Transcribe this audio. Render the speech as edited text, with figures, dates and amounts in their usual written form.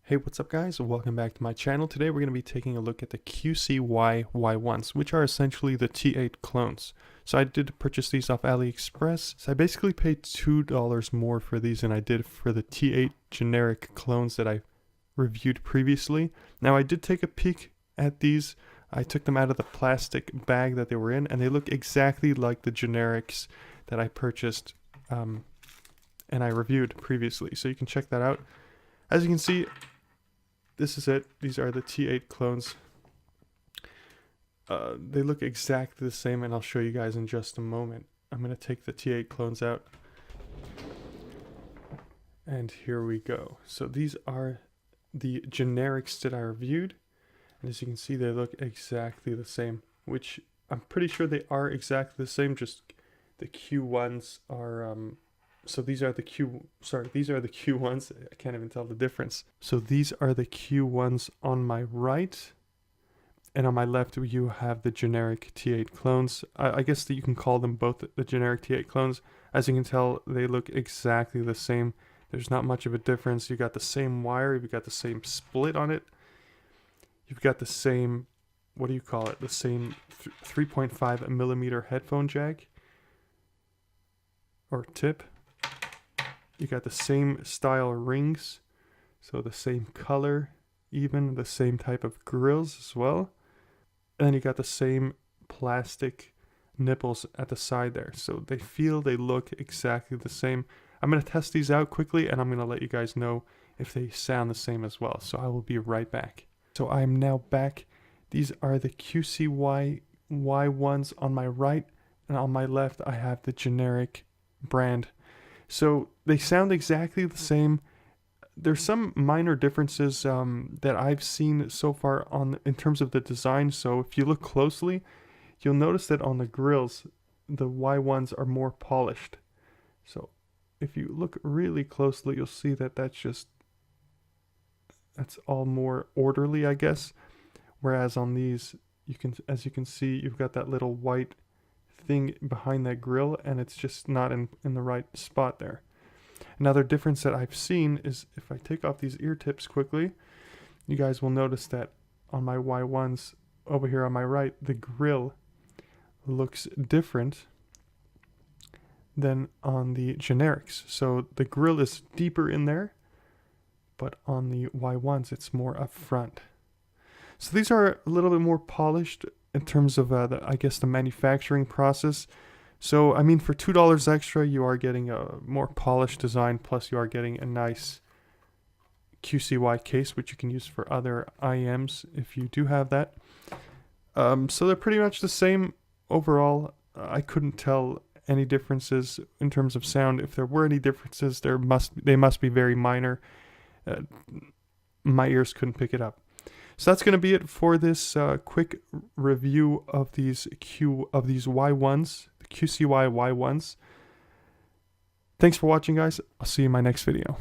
Hey, what's up guys? Welcome back to my channel. Today we're going to be taking a look at the QCY Y1s, which are essentially the T8 clones. So I did purchase these off AliExpress. So I basically paid $2 more for these than I did for the T8 generic clones that I reviewed previously. Now I did take a peek at these. I took them out of the plastic bag that they were in, and they look exactly like the generics that I purchased and I reviewed previously. So you can check that out. As you can see, this is it. These are the T8 clones. They look exactly the same, and I'll show you guys in just a moment. I'm going to take the T8 clones out. And here we go. So these are the generics that I reviewed. And as you can see, they look exactly the same, which I'm pretty sure they are exactly the same, just the Q1s are... So these are the Q1s. I can't even tell the difference. So these are the Q1s on my right. And on my left, you have the generic T8 clones. I guess that you can call them both the generic T8 clones. As you can tell, they look exactly the same. There's not much of a difference. You've got the same wire. You've got the same split on it. You've got the same, what do you call it? The same 3.5 millimeter headphone jack or tip. You got the same style rings, so the same color, even the same type of grills as well. And then you got the same plastic nipples at the side there. So they look exactly the same. I'm going to test these out quickly, and I'm going to let you guys know if they sound the same as well. So I will be right back. So I am now back. These are the QCY Y1s on my right, and on my left I have the generic brand. So they sound exactly the same. There's some minor differences that I've seen so far in terms of the design. So if you look closely, you'll notice that on the grills, the Y1s are more polished. So if you look really closely, you'll see that that's all more orderly, I guess. Whereas on these, as you can see, you've got that little white thing behind that grill, and it's just not in the right spot there. Another difference that I've seen is if I take off these ear tips quickly, you guys will notice that on my Y1s over here on my right, the grill looks different than on the generics. So the grill is deeper in there, but on the Y1s it's more up front. So these are a little bit more polished in terms of I guess the manufacturing process. So I mean, for $2 extra, you are getting a more polished design, plus you are getting a nice QCY case, which you can use for other IEMs if you do have that. So they're pretty much the same overall. I couldn't tell any differences in terms of sound. If there were any differences, they must be very minor. My ears couldn't pick it up. So that's going to be it for this quick review of these Y1s, the QCY Y1s. Thanks for watching, guys. I'll see you in my next video.